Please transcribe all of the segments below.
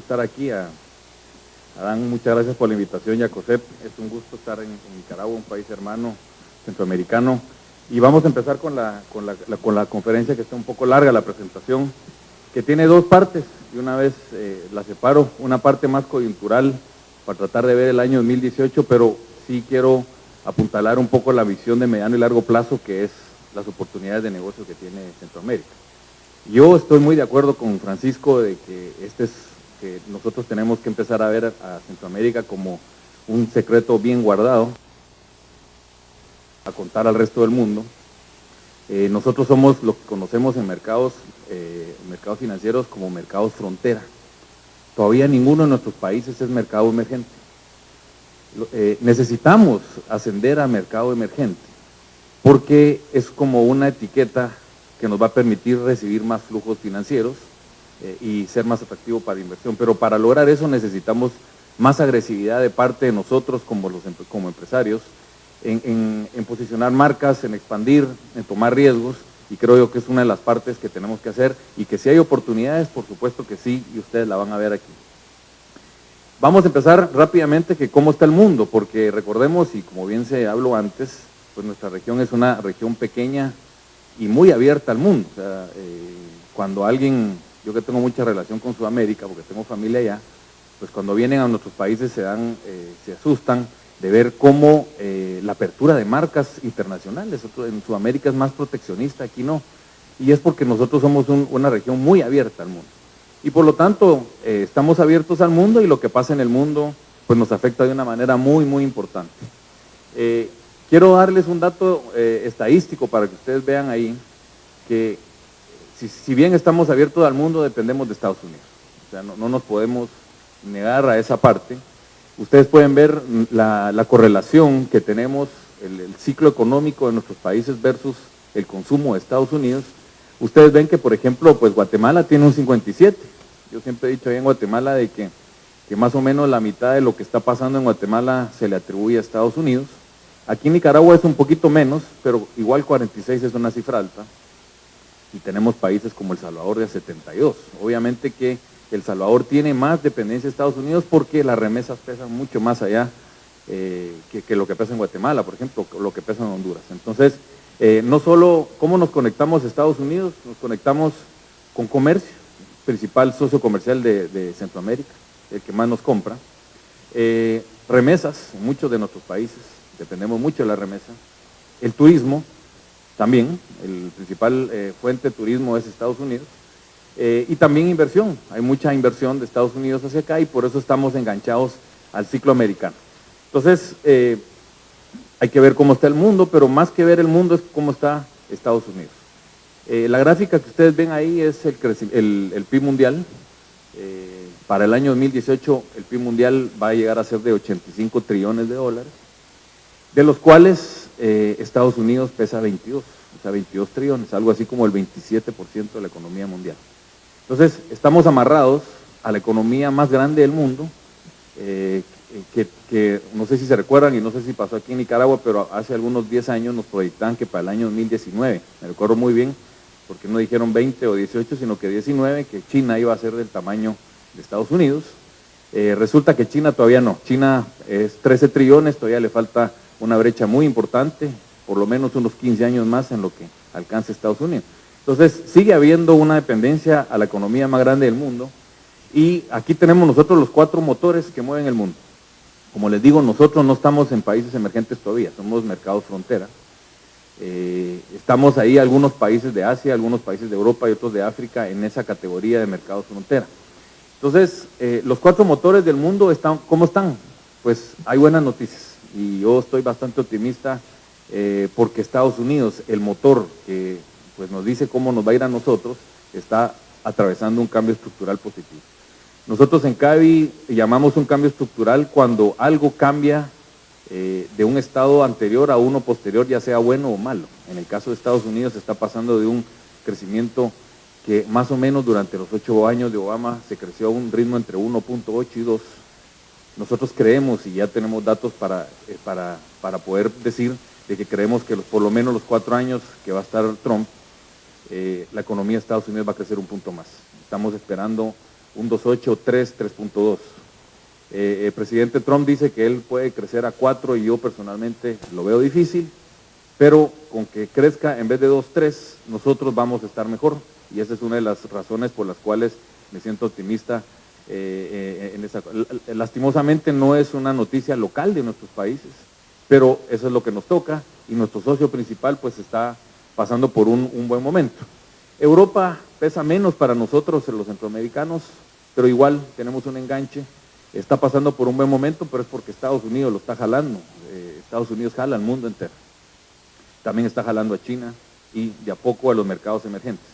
estar aquí. Adán, muchas gracias por la invitación, y a Josep, es un gusto estar en Nicaragua, un país hermano centroamericano. Y vamos a empezar con la conferencia, que está un poco larga la presentación, que tiene dos partes, y una vez la separo, una parte más coyuntural para tratar de ver el año 2018, pero sí quiero apuntalar un poco la visión de mediano y largo plazo, que es las oportunidades de negocio que tiene Centroamérica. Yo estoy muy de acuerdo con Francisco de que que nosotros tenemos que empezar a ver a Centroamérica como un secreto bien guardado, a contar al resto del mundo. Nosotros somos lo que conocemos en mercados financieros como mercados frontera. Todavía ninguno de nuestros países es mercado emergente. Necesitamos ascender a mercado emergente, porque es como una etiqueta que nos va a permitir recibir más flujos financieros y ser más atractivo para inversión. Pero para lograr eso necesitamos más agresividad de parte de nosotros como empresarios en posicionar marcas, en expandir, en tomar riesgos, y creo yo que es una de las partes que tenemos que hacer, y que si hay oportunidades, por supuesto que sí, y ustedes la van a ver aquí. Vamos a empezar rápidamente que cómo está el mundo, porque recordemos, y como bien se habló antes, pues nuestra región es una región pequeña y muy abierta al mundo. O sea, cuando alguien, yo que tengo mucha relación con Sudamérica, porque tengo familia allá, pues cuando vienen a nuestros países se asustan de ver cómo la apertura de marcas internacionales, en Sudamérica es más proteccionista, aquí no, y es porque nosotros somos una región muy abierta al mundo. Y por lo tanto, estamos abiertos al mundo, y lo que pasa en el mundo pues nos afecta de una manera muy, muy importante. Quiero darles un dato estadístico para que ustedes vean ahí que si bien estamos abiertos al mundo, dependemos de Estados Unidos. O sea, no nos podemos negar a esa parte. Ustedes pueden ver la correlación que tenemos, el ciclo económico de nuestros países versus el consumo de Estados Unidos. Ustedes ven que, por ejemplo, pues Guatemala tiene un 57. Yo siempre he dicho ahí en Guatemala de que más o menos la mitad de lo que está pasando en Guatemala se le atribuye a Estados Unidos. Aquí en Nicaragua es un poquito menos, pero igual 46 es una cifra alta. Y tenemos países como El Salvador de 72. Obviamente que El Salvador tiene más dependencia de Estados Unidos porque las remesas pesan mucho más allá que lo que pesa en Guatemala, por ejemplo, lo que pesa en Honduras. Entonces, no solo cómo nos conectamos a Estados Unidos, nos conectamos con comercio, principal socio comercial de Centroamérica, el que más nos compra. Remesas, en muchos de nuestros países, dependemos mucho de la remesa. El turismo, también, el principal fuente de turismo es Estados Unidos. Y también inversión, hay mucha inversión de Estados Unidos hacia acá, y por eso estamos enganchados al ciclo americano. Entonces, hay que ver cómo está el mundo, pero más que ver el mundo es cómo está Estados Unidos. La gráfica que ustedes ven ahí es el PIB mundial. Para el año 2018 el PIB mundial va a llegar a ser de 85 trillones de dólares, de los cuales Estados Unidos pesa 22, o sea 22 trillones, algo así como el 27% de la economía mundial. Entonces, estamos amarrados a la economía más grande del mundo, que no sé si se recuerdan, y no sé si pasó aquí en Nicaragua, pero hace algunos 10 años nos proyectaban que para el año 2019, me recuerdo muy bien, porque no dijeron 20 o 18, sino que 19, que China iba a ser del tamaño de Estados Unidos. Resulta que China todavía no, China es 13 trillones, todavía le falta una brecha muy importante, por lo menos unos 15 años más en lo que alcance Estados Unidos. Entonces, sigue habiendo una dependencia a la economía más grande del mundo, y aquí tenemos nosotros los 4 motores que mueven el mundo. Como les digo, nosotros no estamos en países emergentes todavía, somos mercados frontera. Estamos ahí algunos países de Asia, algunos países de Europa y otros de África en esa categoría de mercados frontera. Entonces, los 4 motores del mundo, ¿cómo están? Pues hay buenas noticias, y yo estoy bastante optimista porque Estados Unidos, el motor que pues nos dice cómo nos va a ir a nosotros, está atravesando un cambio estructural positivo. Nosotros en CABI llamamos un cambio estructural cuando algo cambia de un estado anterior a uno posterior, ya sea bueno o malo. En el caso de Estados Unidos está pasando de un crecimiento que más o menos durante los 8 años de Obama se creció a un ritmo entre 1.8 y 2. Nosotros creemos, y ya tenemos datos para poder decir de que creemos que por lo menos los 4 años que va a estar Trump, la economía de Estados Unidos va a crecer un punto más. Estamos esperando un 2.8, 3, 3.2. El presidente Trump dice que él puede crecer a 4 y yo personalmente lo veo difícil, pero con que crezca en vez de 2, 3, nosotros vamos a estar mejor, y esa es una de las razones por las cuales me siento optimista. Lastimosamente no es una noticia local de nuestros países, pero eso es lo que nos toca, y nuestro socio principal pues está pasando por un buen momento. Europa pesa menos para nosotros, los centroamericanos, pero igual tenemos un enganche. Está pasando por un buen momento, pero es porque Estados Unidos lo está jalando. Estados Unidos jala al mundo entero. También está jalando a China y de a poco a los mercados emergentes.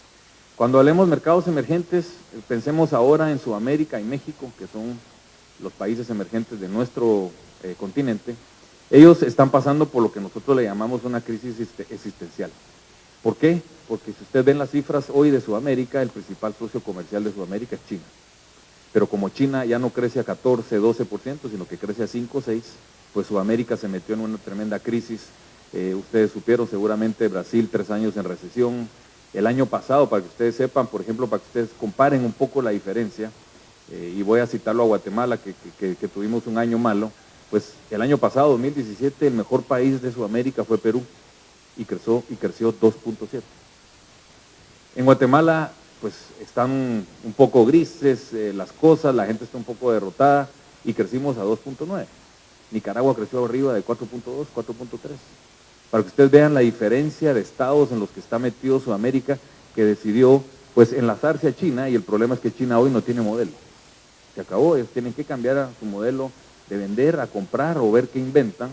Cuando hablemos mercados emergentes, pensemos ahora en Sudamérica y México, que son los países emergentes de nuestro continente. Ellos están pasando por lo que nosotros le llamamos una crisis existencial. ¿Por qué? Porque si ustedes ven las cifras hoy de Sudamérica, el principal socio comercial de Sudamérica es China. Pero como China ya no crece a 14, 12%, sino que crece a 5, 6, pues Sudamérica se metió en una tremenda crisis. Ustedes supieron seguramente Brasil 3 años en recesión. El año pasado, para que ustedes sepan, por ejemplo, para que ustedes comparen un poco la diferencia, y voy a citarlo a Guatemala, que tuvimos un año malo, pues el año pasado, 2017, el mejor país de Sudamérica fue Perú, y creció 2.7. En Guatemala, pues están un poco grises las cosas, la gente está un poco derrotada, y crecimos a 2.9. Nicaragua creció arriba de 4.2, 4.3. Para que ustedes vean la diferencia de estados en los que está metido Sudamérica, que decidió pues enlazarse a China, y el problema es que China hoy no tiene modelo. Se acabó, ellos tienen que cambiar a su modelo de vender, a comprar o ver qué inventan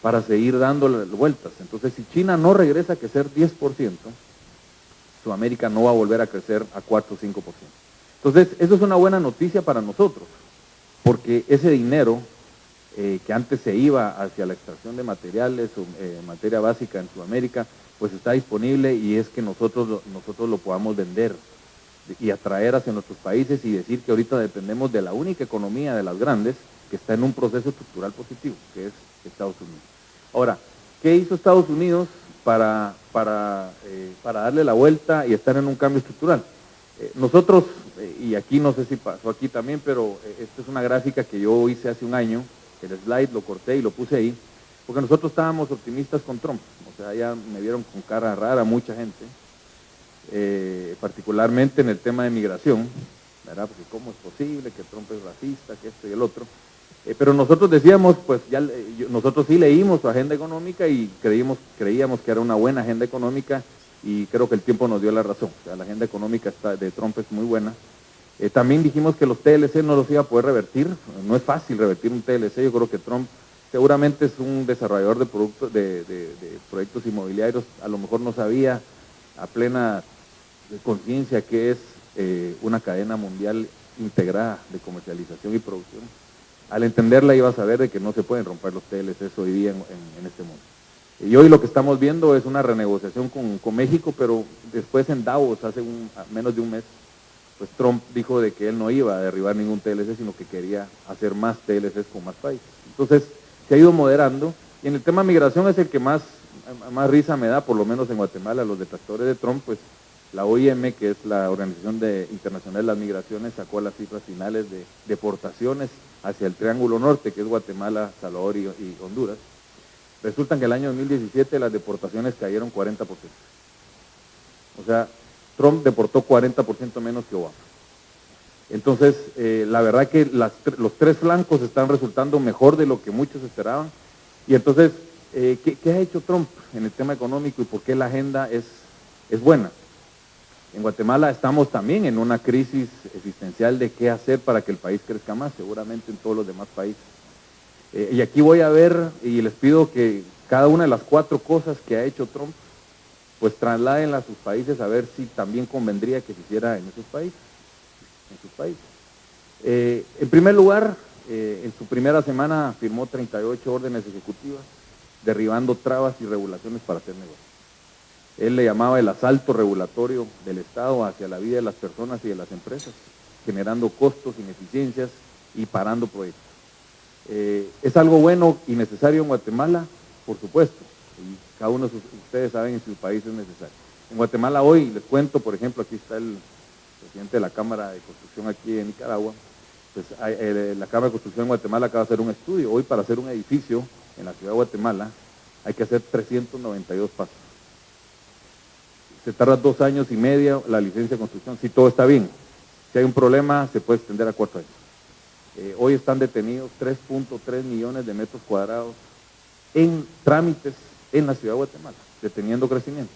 para seguir dándole vueltas. Entonces, si China no regresa a crecer 10%, Sudamérica no va a volver a crecer a 4 o 5%. Entonces, eso es una buena noticia para nosotros, porque ese dinero que antes se iba hacia la extracción de materiales o materia básica en Sudamérica, pues está disponible, y es que nosotros lo podamos vender y atraer hacia nuestros países, y decir que ahorita dependemos de la única economía de las grandes que está en un proceso estructural positivo, que es Estados Unidos. Ahora, ¿qué hizo Estados Unidos para darle la vuelta y estar en un cambio estructural? Nosotros, y aquí no sé si pasó aquí también, pero esta es una gráfica que yo hice hace un año. El slide lo corté y lo puse ahí, porque nosotros estábamos optimistas con Trump. O sea, ya me vieron con cara rara mucha gente, particularmente en el tema de migración, ¿verdad? Porque cómo es posible que Trump es racista, que esto y el otro. Pero nosotros decíamos, pues ya nosotros sí leímos su agenda económica y creíamos que era una buena agenda económica, y creo que el tiempo nos dio la razón. O sea, la agenda económica de Trump es muy buena. También dijimos que los TLC no los iba a poder revertir. No es fácil revertir un TLC. Yo creo que Trump seguramente es un desarrollador de productos, de proyectos inmobiliarios. A lo mejor no sabía a plena conciencia que es una cadena mundial integrada de comercialización y producción. Al entenderla iba a saber de que no se pueden romper los TLCs hoy día en este mundo. Y hoy lo que estamos viendo es una renegociación con México, pero después en Davos, hace menos de un mes, pues Trump dijo de que él no iba a derribar ningún TLC, sino que quería hacer más TLCs con más países. Entonces, se ha ido moderando, y en el tema de migración es el que más risa me da, por lo menos en Guatemala. Los detractores de Trump, pues la OIM, que es la Organización Internacional de las Migraciones, sacó las cifras finales de deportaciones hacia el Triángulo Norte, que es Guatemala, Salvador y Honduras. Resulta que en el año 2017 las deportaciones cayeron 40%. O sea, Trump deportó 40% menos que Obama. Entonces, la verdad que los tres flancos están resultando mejor de lo que muchos esperaban. Y entonces, ¿qué ha hecho Trump en el tema económico y por qué la agenda es buena? En Guatemala estamos también en una crisis existencial de qué hacer para que el país crezca más, seguramente en todos los demás países. Y aquí voy a ver, y les pido que cada una de las 4 cosas que ha hecho Trump, pues trasladenla a sus países, a ver si también convendría que se hiciera en esos países. En primer lugar, en su primera semana firmó 38 órdenes ejecutivas, derribando trabas y regulaciones para hacer negocios. Él le llamaba el asalto regulatorio del Estado hacia la vida de las personas y de las empresas, generando costos, ineficiencias y parando proyectos. ¿Es algo bueno y necesario en Guatemala? Por supuesto. Y cada uno de ustedes saben en su país es necesario. En Guatemala hoy, les cuento, por ejemplo, aquí está el presidente de la Cámara de Construcción aquí en Nicaragua, pues la Cámara de Construcción en Guatemala acaba de hacer un estudio. Hoy para hacer un edificio en la ciudad de Guatemala hay que hacer 392 pasos. Se tarda 2 años y medio la licencia de construcción, si todo está bien. Si hay un problema, se puede extender a 4 años. Hoy están detenidos 3.3 millones de metros cuadrados en trámites en la ciudad de Guatemala, deteniendo crecimiento.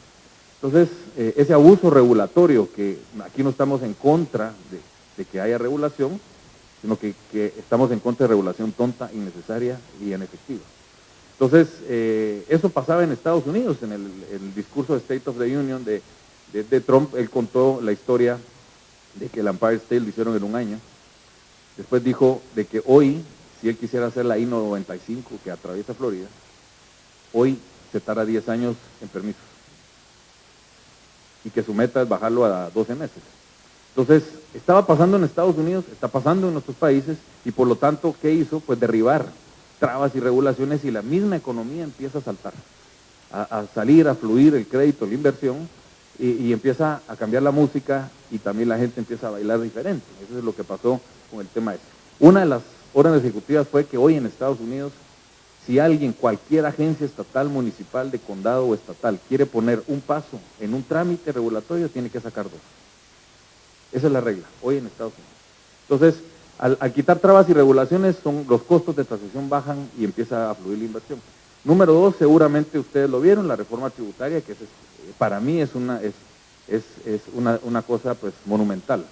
Entonces, ese abuso regulatorio, que aquí no estamos en contra de que haya regulación, sino que estamos en contra de regulación tonta, innecesaria y inefectiva. Entonces, eso pasaba en Estados Unidos, en el discurso de State of the Union de Trump. Él contó la historia de que el Empire State lo hicieron en un año. Después dijo de que hoy, si él quisiera hacer la I-95 que atraviesa Florida, hoy se tarda 10 años en permisos. Y que su meta es bajarlo a 12 meses. Entonces, estaba pasando en Estados Unidos, está pasando en nuestros países, y por lo tanto, ¿qué hizo? Pues derribar trabas y regulaciones, y la misma economía empieza a saltar, a salir, a fluir el crédito, la inversión, y empieza a cambiar la música, y también la gente empieza a bailar diferente. Eso es lo que pasó con el tema este. Una de las órdenes ejecutivas fue que hoy en Estados Unidos, si alguien, cualquier agencia estatal, municipal, de condado o estatal, quiere poner un paso en un trámite regulatorio, tiene que sacar 2. Esa es la regla, hoy en Estados Unidos. Entonces, al quitar trabas y regulaciones, los costos de transacción bajan y empieza a fluir la inversión. Número 2, seguramente ustedes lo vieron, la reforma tributaria, que para mí es una cosa pues monumental.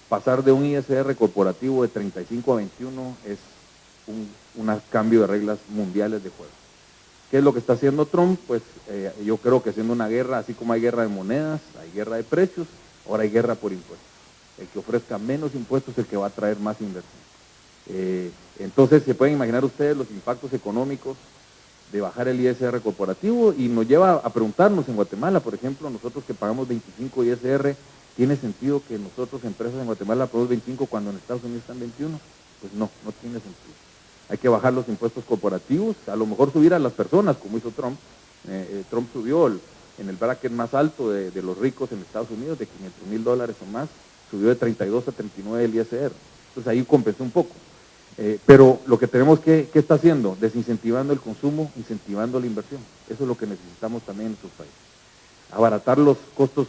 Pasar de un ISR corporativo de 35 a 21 es un cambio de reglas mundiales de juego. ¿Qué es lo que está haciendo Trump? Pues yo creo que haciendo una guerra, así como hay guerra de monedas, hay guerra de precios, ahora hay guerra por impuestos. El que ofrezca menos impuestos es el que va a traer más inversión. Entonces, se pueden imaginar ustedes los impactos económicos de bajar el ISR corporativo, y nos lleva a preguntarnos en Guatemala, por ejemplo, nosotros que pagamos 25 ISR, ¿tiene sentido que nosotros, empresas en Guatemala, pagamos 25 cuando en Estados Unidos están 21? Pues no, no tiene sentido. Hay que bajar los impuestos corporativos, a lo mejor subir a las personas, como hizo Trump. Trump subió en el bracket más alto de los ricos en Estados Unidos, de $500,000 o más, subió de 32 a 39 el ISR. Entonces ahí compensó un poco. Pero lo que tenemos ¿qué está haciendo? Desincentivando el consumo, incentivando la inversión. Eso es lo que necesitamos también en nuestros países. Abaratar los costos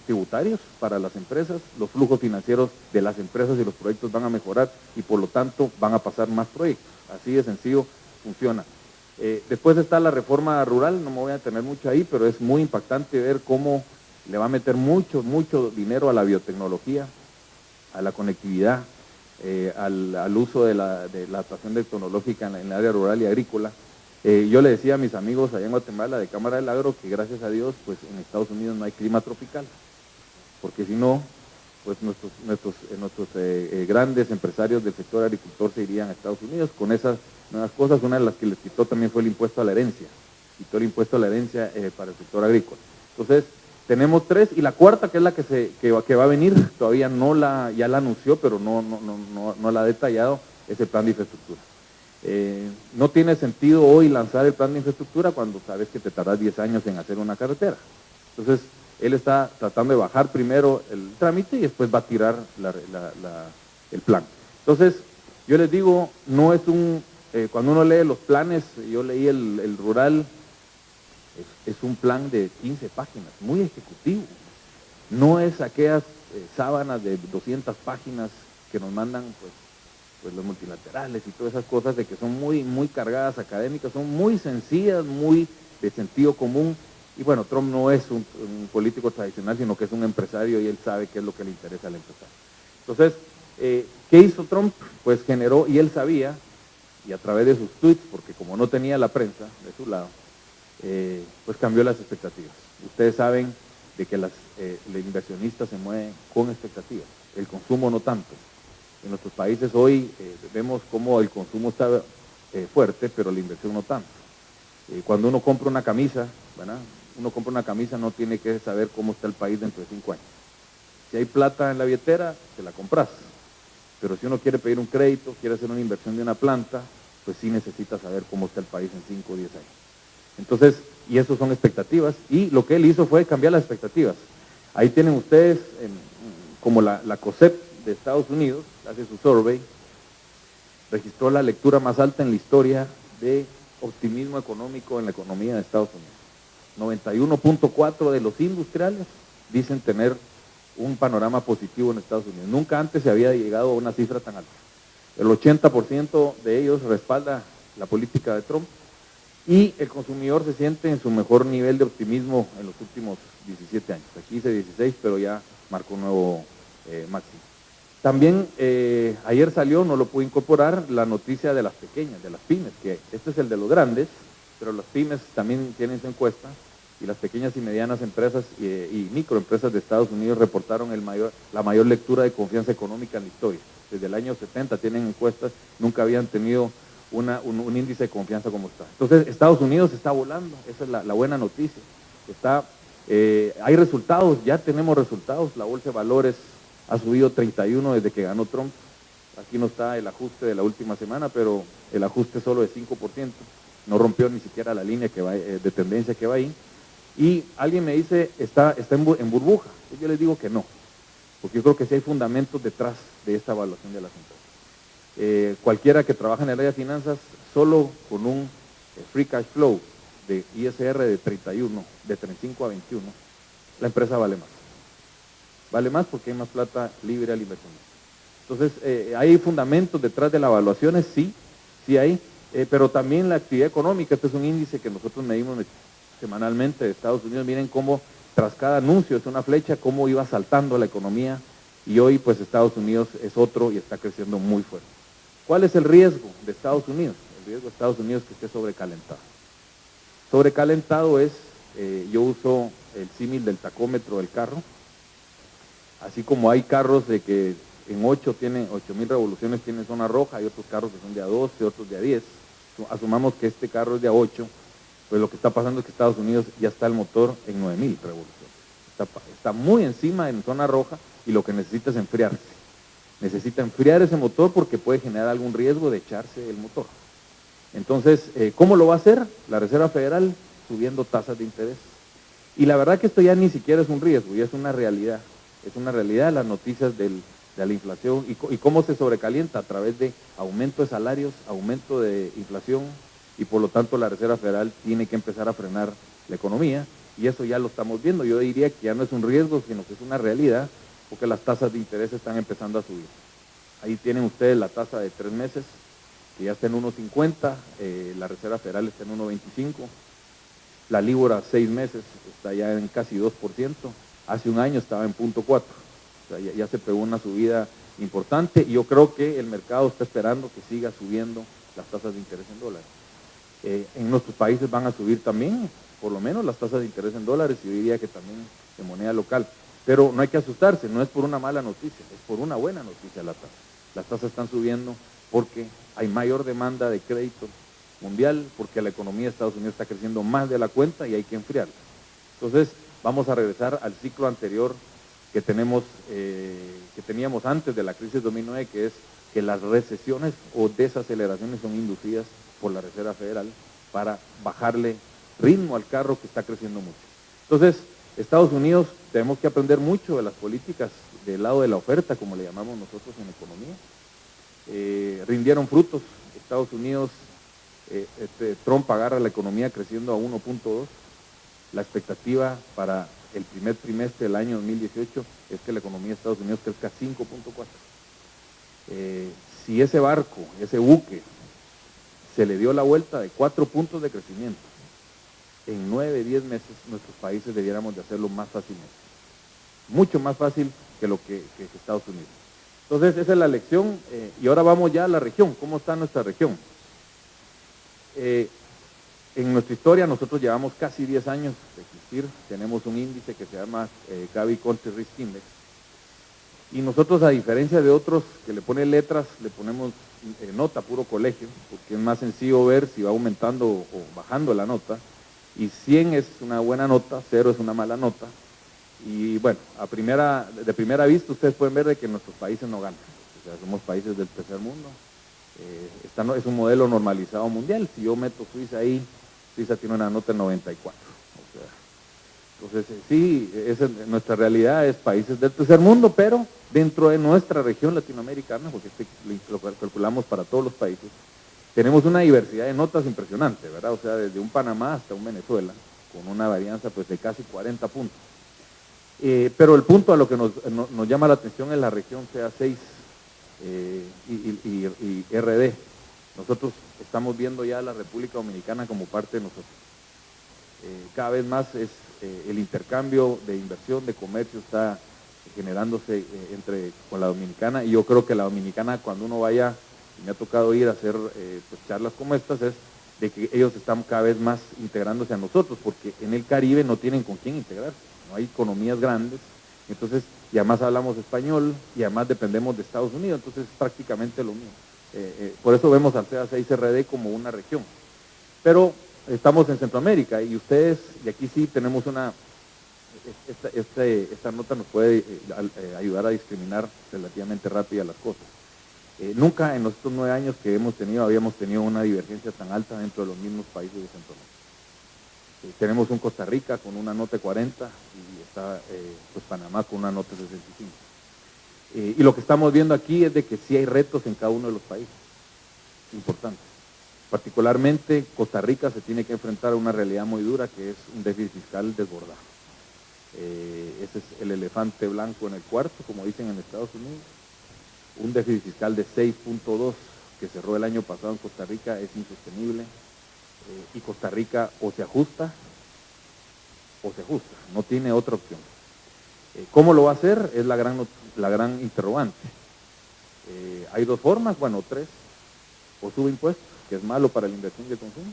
tributarios para las empresas, los flujos financieros de las empresas y los proyectos van a mejorar, y por lo tanto van a pasar más proyectos. Así de sencillo funciona. Después está la reforma rural, no me voy a detener mucho ahí, pero es muy impactante ver cómo le va a meter mucho dinero a la biotecnología, a la conectividad, al uso de la adaptación tecnológica en el área rural y agrícola. Yo le decía a mis amigos allá en Guatemala de Cámara del Agro que gracias a Dios pues en Estados Unidos no hay clima tropical, porque si no, pues nuestros grandes empresarios del sector agricultor se irían a Estados Unidos con esas nuevas cosas. Una de las que les quitó también fue el impuesto a la herencia, quitó el impuesto a la herencia para el sector agrícola. Entonces, tenemos 3, y la cuarta, que es la que va a venir, todavía ya la anunció, pero no la ha detallado, es el plan de infraestructura. No tiene sentido hoy lanzar el plan de infraestructura cuando sabes que te tardas 10 años en hacer una carretera. Entonces, él está tratando de bajar primero el trámite y después va a tirar el plan. Entonces, yo les digo, no es cuando uno lee los planes, yo leí el rural, es un plan de 15 páginas, muy ejecutivo. No es aquellas sábanas de 200 páginas que nos mandan pues los multilaterales y todas esas cosas, de que son muy cargadas académicas, son muy sencillas, muy de sentido común. Y bueno, Trump no es un político tradicional, sino que es un empresario, y él sabe qué es lo que le interesa al empresario. Entonces, ¿qué hizo Trump? Pues generó, y él sabía, y a través de sus tweets, porque como no tenía la prensa de su lado, pues cambió las expectativas. Ustedes saben de que los inversionistas se mueven con expectativas, el consumo no tanto. En nuestros países hoy vemos cómo el consumo está fuerte, pero la inversión no tanto. Cuando uno compra una camisa, ¿verdad? Uno compra una camisa, no tiene que saber cómo está el país dentro de 5 años. Si hay plata en la billetera, te la compras. Pero si uno quiere pedir un crédito, quiere hacer una inversión de una planta, pues sí necesita saber cómo está el país en 5 o 10 años. Entonces, y eso son expectativas, y lo que él hizo fue cambiar las expectativas. Ahí tienen ustedes como la COSEP de Estados Unidos hace su survey, registró la lectura más alta en la historia de optimismo económico en la economía de Estados Unidos. 91.4 de los industriales dicen tener un panorama positivo en Estados Unidos. Nunca antes se había llegado a una cifra tan alta. El 80% de ellos respalda la política de Trump y el consumidor se siente en su mejor nivel de optimismo en los últimos 17 años. Aquí dice 16, pero ya marcó un nuevo máximo. También ayer salió, no lo pude incorporar, la noticia de las pequeñas, de las pymes, que este es el de los grandes, pero las pymes también tienen su encuesta, y las pequeñas y medianas empresas y microempresas de Estados Unidos reportaron la mayor lectura de confianza económica en la historia. Desde el año 70 tienen encuestas, nunca habían tenido un índice de confianza como está. Entonces, Estados Unidos está volando, esa es la buena noticia. Hay resultados, ya tenemos resultados, la bolsa de valores ha subido 31 desde que ganó Trump. Aquí no está el ajuste de la última semana, pero el ajuste solo de 5%, no rompió ni siquiera la línea que va, de tendencia que va ahí. Y alguien me dice, está en burbuja. Yo les digo que no, porque yo creo que sí hay fundamentos detrás de esta evaluación de las empresas. Cualquiera que trabaja en el área de finanzas, solo con un free cash flow de ISR de 31, de 35 a 21, la empresa vale más. Vale más porque hay más plata libre al inversionista. Entonces, ¿hay fundamentos detrás de las evaluaciones? Sí, sí hay, pero también la actividad económica. Este es un índice que nosotros medimos semanalmente de Estados Unidos. Miren cómo tras cada anuncio es una flecha, cómo iba saltando la economía, y hoy pues Estados Unidos es otro y está creciendo muy fuerte. ¿Cuál es el riesgo de Estados Unidos? El riesgo de Estados Unidos es que esté sobrecalentado. Sobrecalentado es, yo uso el símil del tacómetro del carro. Así como hay carros de que en 8.000 revoluciones tienen zona roja, hay otros carros que son de a 12, otros de a 10. Asumamos que este carro es de a 8, pues lo que está pasando es que Estados Unidos ya está el motor en 9.000 revoluciones. Está muy encima en zona roja y lo que necesita es enfriarse. Necesita enfriar ese motor porque puede generar algún riesgo de echarse el motor. Entonces, ¿cómo lo va a hacer? La Reserva Federal subiendo tasas de interés. Y la verdad que esto ya ni siquiera es un riesgo, ya es una realidad. Es una realidad las noticias de la inflación y cómo se sobrecalienta a través de aumento de salarios, aumento de inflación, y por lo tanto la Reserva Federal tiene que empezar a frenar la economía, y eso ya lo estamos viendo. Yo diría que ya no es un riesgo, sino que es una realidad, porque las tasas de interés están empezando a subir. Ahí tienen ustedes la tasa de 3 meses, que ya está en 1.50, la Reserva Federal está en 1.25, la Libra 6 meses está ya en casi 2%, hace un año estaba en 0.4, o sea, ya se pegó una subida importante, y yo creo que el mercado está esperando que siga subiendo las tasas de interés en dólares. En nuestros países van a subir también, por lo menos las tasas de interés en dólares, y yo diría que también de moneda local. Pero no hay que asustarse, no es por una mala noticia, es por una buena noticia la tasa. Las tasas están subiendo porque hay mayor demanda de crédito mundial, porque la economía de Estados Unidos está creciendo más de la cuenta y hay que enfriarla. Entonces, vamos a regresar al ciclo anterior que teníamos antes de la crisis 2009, que es que las recesiones o desaceleraciones son inducidas por la Reserva Federal para bajarle ritmo al carro que está creciendo mucho. Entonces, Estados Unidos, tenemos que aprender mucho de las políticas del lado de la oferta, como le llamamos nosotros en economía. Rindieron frutos. Estados Unidos, Trump agarra la economía creciendo a 1.2. La expectativa para el primer trimestre del año 2018 es que la economía de Estados Unidos crezca 5.4. Si ese barco, ese buque, se le dio la vuelta de 4 puntos de crecimiento en 9, 10 meses, nuestros países debiéramos de hacerlo más fácilmente. Mucho más fácil que lo que Estados Unidos. Entonces, esa es la lección. Y ahora vamos ya a la región. ¿Cómo está nuestra región? En nuestra historia, nosotros llevamos casi 10 años de existir. Tenemos un índice que se llama Gavi Country Risk Index. Y nosotros, a diferencia de otros que le ponen letras, le ponemos nota, puro colegio, porque es más sencillo ver si va aumentando o bajando la nota. Y 100 es una buena nota, 0 es una mala nota. Y bueno, de primera vista ustedes pueden ver de que nuestros países no ganan. O sea, somos países del tercer mundo. Es un modelo normalizado mundial. Si yo meto Suiza ahí, Suiza tiene una nota de 94. O sea, Entonces, sí, nuestra realidad es países del tercer mundo, pero dentro de nuestra región latinoamericana, porque lo calculamos para todos los países, tenemos una diversidad de notas impresionante, ¿verdad? O sea, desde un Panamá hasta un Venezuela, con una varianza pues, de casi 40 puntos. Pero el punto a lo que nos llama la atención es la región CA6 y RD. Nosotros estamos viendo ya a la República Dominicana como parte de nosotros. Cada vez más el intercambio de inversión, de comercio está generándose con la dominicana, y yo creo que la dominicana, cuando uno vaya, y me ha tocado ir a hacer pues, charlas como estas, es de que ellos están cada vez más integrándose a nosotros, porque en el Caribe no tienen con quién integrarse, no hay economías grandes, entonces, y además hablamos español, y además dependemos de Estados Unidos, entonces es prácticamente lo mismo. Por eso vemos al CA6RD como una región. Pero estamos en Centroamérica, y ustedes, y aquí sí tenemos esta nota nos puede ayudar a discriminar relativamente rápido las cosas. Nunca en los 9 años que habíamos tenido una divergencia tan alta dentro de los mismos países de Centroamérica. Tenemos un Costa Rica con una nota de 40 y está pues Panamá con una nota de 65. Y lo que estamos viendo aquí es de que sí hay retos en cada uno de los países, importantes. Particularmente Costa Rica se tiene que enfrentar a una realidad muy dura, que es un déficit fiscal desbordado. Ese es el elefante blanco en el cuarto, como dicen en Estados Unidos. Un déficit fiscal de 6.2 que cerró el año pasado en Costa Rica es insostenible, y Costa Rica o se ajusta, no tiene otra opción. ¿Cómo lo va a hacer? Es la gran interrogante. Hay 2 formas, bueno, 3, o sube impuestos, que es malo para la inversión y el consumo,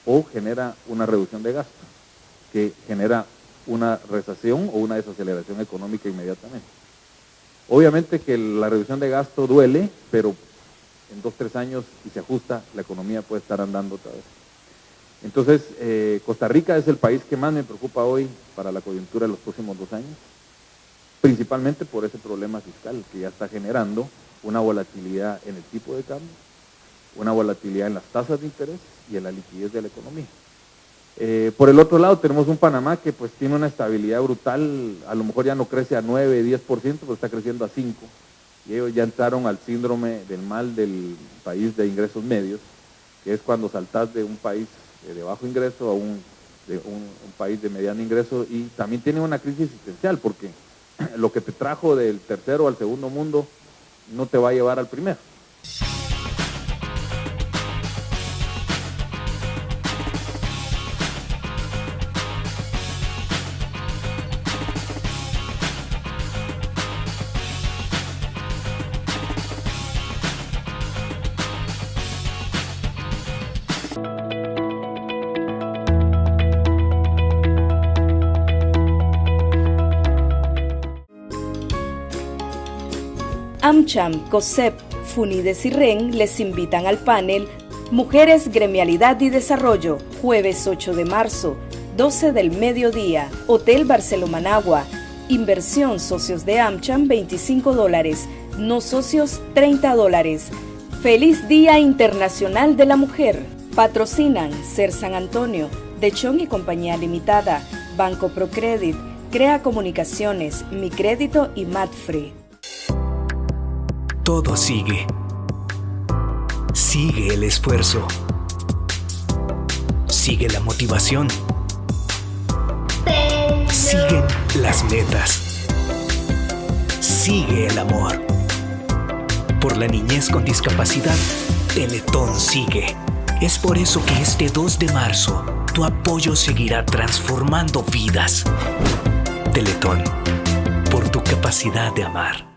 o genera una reducción de gasto, que genera una recesión o una desaceleración económica inmediatamente. Obviamente que la reducción de gasto duele, pero en 2-3 años, si se ajusta, la economía puede estar andando otra vez. Entonces, Costa Rica es el país que más me preocupa hoy para la coyuntura de los próximos 2 años, principalmente por ese problema fiscal que ya está generando una volatilidad en el tipo de cambio, una volatilidad en las tasas de interés y en la liquidez de la economía. Por el otro lado tenemos un Panamá que pues tiene una estabilidad brutal, a lo mejor ya no crece a 9-10%, pero está creciendo a 5%, y ellos ya entraron al síndrome del mal del país de ingresos medios, que es cuando saltás de un país de bajo ingreso a un país de mediano ingreso, y también tiene una crisis existencial, porque lo que te trajo del tercero al segundo mundo no te va a llevar al primero. AmCham, COSEP, Funides y REN les invitan al panel Mujeres, Gremialidad y Desarrollo, jueves 8 de marzo, 12 del mediodía, Hotel Barceló Managua. Inversión socios de AmCham $25, no socios $30. Feliz Día Internacional de la Mujer. Patrocinan Ser San Antonio, Dechón y Compañía Limitada, Banco Procredit, Crea Comunicaciones, Mi Crédito y Madfree. Todo sigue. Sigue el esfuerzo. Sigue la motivación. Siguen las metas. Sigue el amor. Por la niñez con discapacidad, Teletón sigue. Es por eso que este 2 de marzo, tu apoyo seguirá transformando vidas. Teletón, por tu capacidad de amar.